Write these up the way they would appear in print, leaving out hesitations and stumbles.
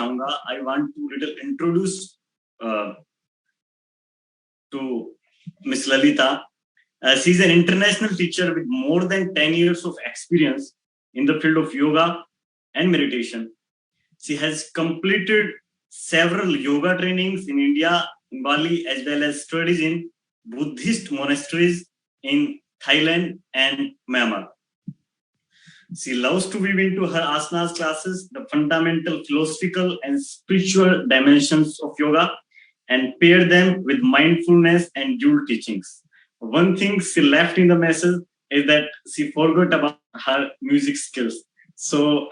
I want to little introduce to Miss Lalita. She's an international teacher with more than 10 years of experience in the field of yoga and meditation. She has completed several yoga trainings in India, in Bali, as well as studies in Buddhist monasteries in Thailand and Myanmar. She loves to weave into her asanas classes the fundamental philosophical and spiritual dimensions of yoga and pair them with mindfulness and dual teachings. One thing she left in the message is that she forgot about her music skills. So,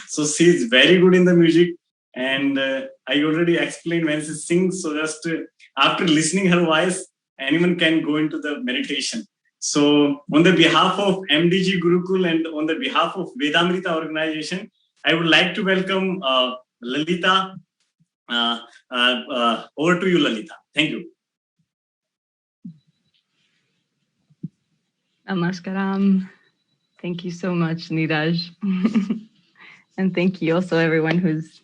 so she is very good in the music, and I already explained when she sings. So just after listening her voice, anyone can go into the meditation. So on the behalf of MDG Gurukula and on the behalf of Vedamrita organization, I would like to welcome Lalita. Over to you, Lalita. Thank you. Namaskaram. Thank you so much, Niraj. And thank you also everyone who's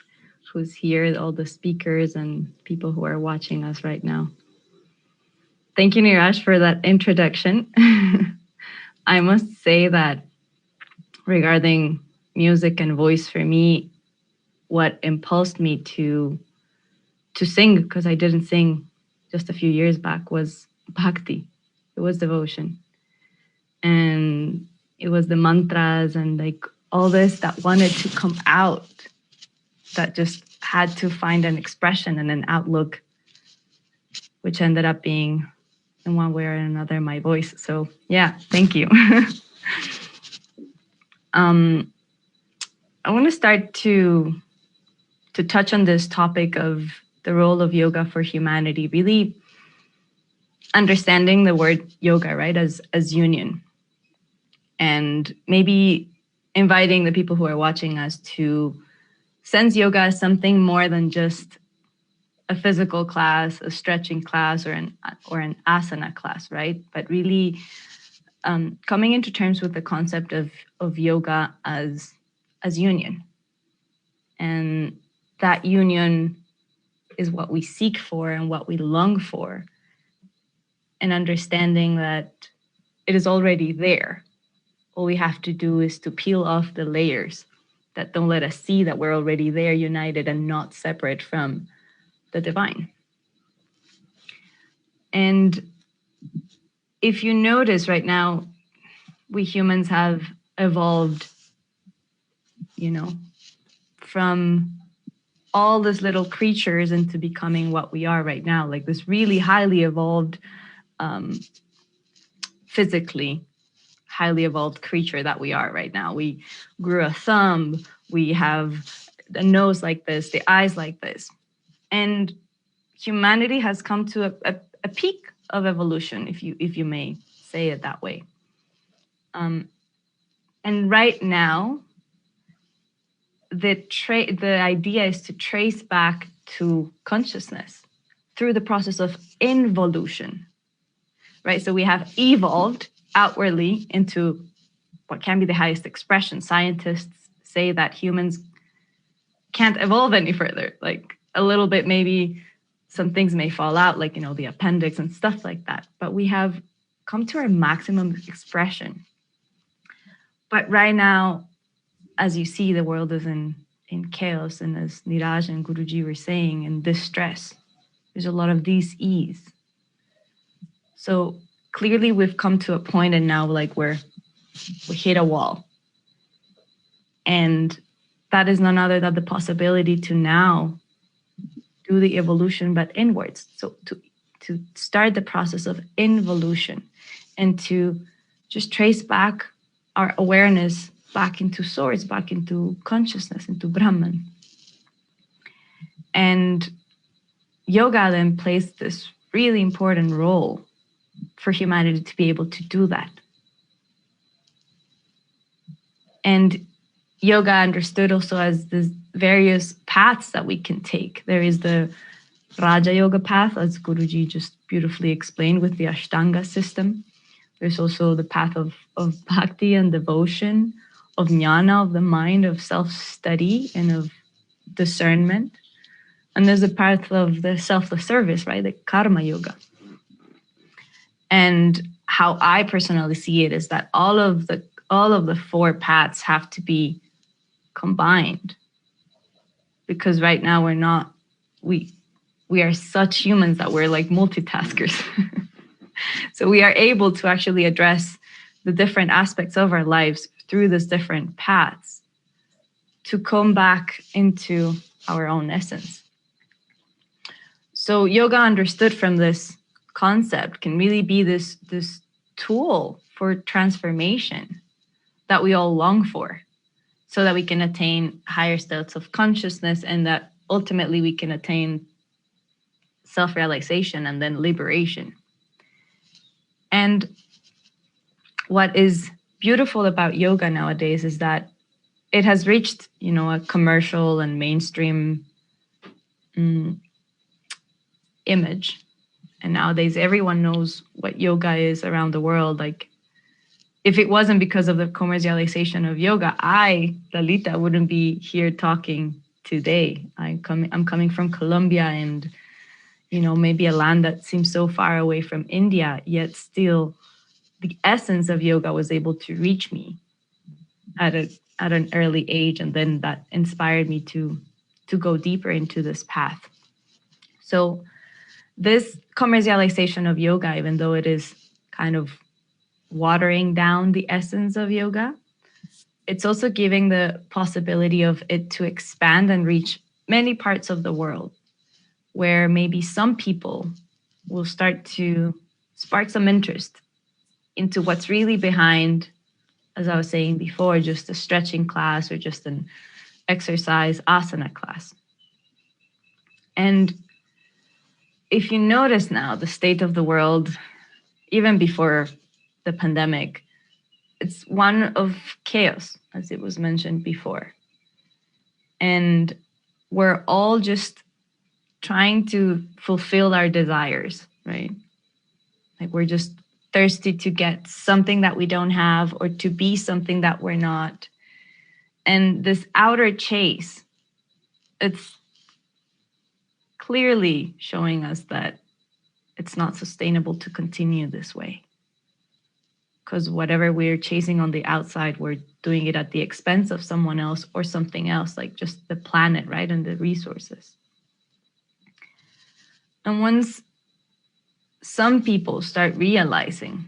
here, all the speakers and people who are watching us right now. Thank you, Niraj, for that introduction. I must say that regarding music and voice, for me, what impulsed me to sing, because I didn't sing just a few years back, was bhakti. It was devotion. And it was the mantras and like all this that wanted to come out, that just had to find an expression and an outlook, which ended up being, in one way or another, my voice. So yeah, thank you. I want to start to touch on this topic of the role of yoga for humanity, really understanding the word yoga, right, as union. And maybe inviting the people who are watching us to sense yoga as something more than just a physical class, a stretching class, or an asana class, right? But really coming into terms with the concept of yoga as union. And that union is what we seek for and what we long for, and understanding that it is already there. All we have to do is to peel off the layers that don't let us see that we're already there, united and not separate from the divine. And if you notice right now, we humans have evolved, from all these little creatures into becoming what we are right now, like this really highly evolved, physically highly evolved creature that we are right now. We grew a thumb, we have a nose like this, the eyes like this. And humanity has come to a peak of evolution, if you may say it that way. And right now, the idea is to trace back to consciousness through the process of involution, right? So we have evolved outwardly into what can be the highest expression. Scientists say that humans can't evolve any further. Like a little bit, maybe some things may fall out, like, the appendix and stuff like that. But we have come to our maximum expression. But right now, as you see, the world is in chaos. And as Niraj and Guruji were saying, in distress. There's a lot of dis-ease. So clearly we've come to a point, and now like we hit a wall. And that is none other than the possibility to now do the evolution, but inwards. So to start the process of involution and to just trace back our awareness back into source, back into consciousness, into Brahman. And yoga then plays this really important role for humanity to be able to do that. And yoga understood also as the various paths that we can take. There is the Raja Yoga path, as Guruji just beautifully explained with the Ashtanga system. There's also the path of bhakti and devotion, of jnana, of the mind, of self-study, and of discernment. And there's a path of the selfless service, right? The karma yoga. And how I personally see it is that all of the four paths have to be combined, because right now we are such humans that we're like multitaskers. So we are able to actually address the different aspects of our lives through these different paths to come back into our own essence. So yoga, understood from this concept, can really be this tool for transformation that we all long for, so that we can attain higher states of consciousness, and that ultimately we can attain self-realization and then liberation. And what is beautiful about yoga nowadays is that it has reached, a commercial and mainstream image. And nowadays everyone knows what yoga is around the world. Like, if it wasn't because of the commercialization of yoga, I, Lalita, wouldn't be here talking today. I'm coming from Colombia, and maybe a land that seems so far away from India, yet still the essence of yoga was able to reach me at an early age, and then that inspired me to go deeper into this path. So this commercialization of yoga, even though it is kind of watering down the essence of yoga, it's also giving the possibility of it to expand and reach many parts of the world, where maybe some people will start to spark some interest into what's really behind, as I was saying before, just a stretching class or just an exercise asana class. And if you notice now, the state of the world, even before the pandemic, it's one of chaos, as it was mentioned before. And we're all just trying to fulfill our desires, right? Like, we're just thirsty to get something that we don't have, or to be something that we're not. And this outer chase, it's clearly showing us that it's not sustainable to continue this way. Because whatever we're chasing on the outside, we're doing it at the expense of someone else or something else, like just the planet, right? And the resources. And once some people start realizing,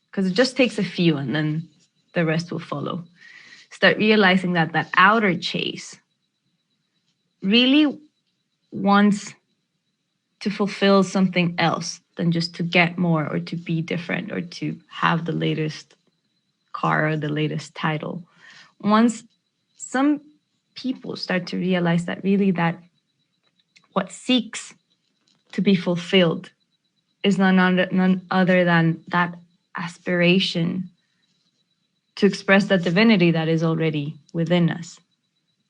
because it just takes a few and then the rest will follow, start realizing that that outer chase really wants to fulfill something else than just to get more or to be different or to have the latest car or the latest title. Once some people start to realize that really that what seeks to be fulfilled is none other than that aspiration to express that divinity that is already within us.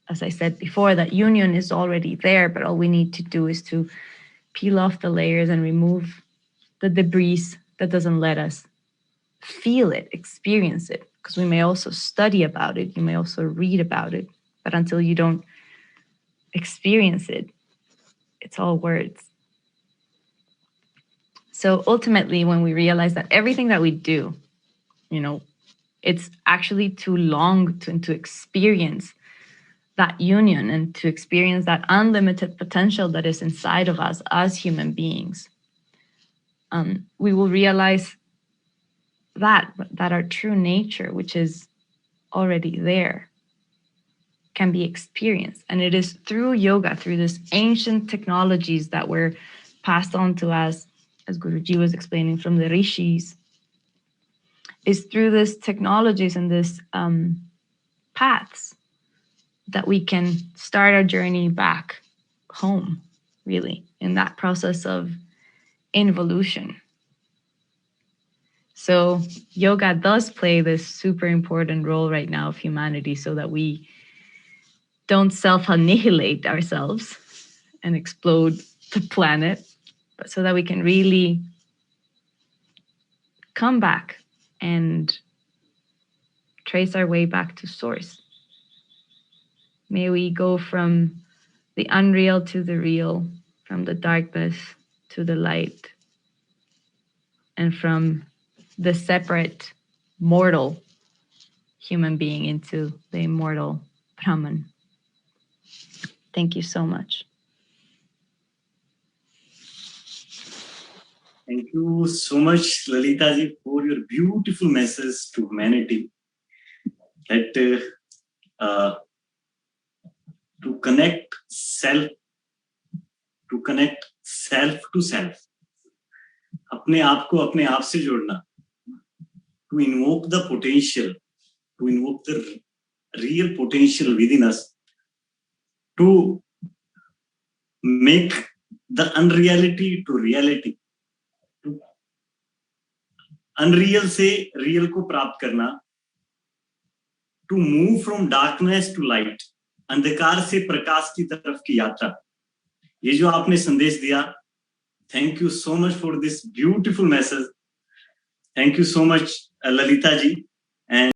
As I said before, that union is already there, but all we need to do is to peel off the layers and remove the debris that doesn't let us feel it, experience it. Because we may also study about it, you may also read about it, but until you don't experience it, it's all words. So ultimately, when we realize that everything that we do, it's actually to long to experience that union and to experience that unlimited potential that is inside of us as human beings, we will realize that our true nature, which is already there, can be experienced. And it is through yoga, through these ancient technologies that were passed on to us, as Guruji was explaining, from the rishis, is through these technologies and these paths that we can start our journey back home, really, in that process of involution. So yoga does play this super important role right now of humanity, so that we don't self-annihilate ourselves and explode the planet, but so that we can really come back and trace our way back to source. May we go from the unreal to the real, from the darkness to the light, and from the separate mortal human being into the immortal Brahman. Thank you so much. Thank you so much, Lalita ji, for your beautiful message to humanity. That to connect self to self. अपने आप को अपने आप से जोड़ना. To invoke the potential, to invoke the real potential within us. To make the unreality to reality. Unreal से real को प्राप्त करना. To move from darkness to light. अंधकार से प्रकाश की तरफ की यात्रा. ये जो आपने संदेश दिया, thank you so much for this beautiful message. Thank you so much, Lalita ji. And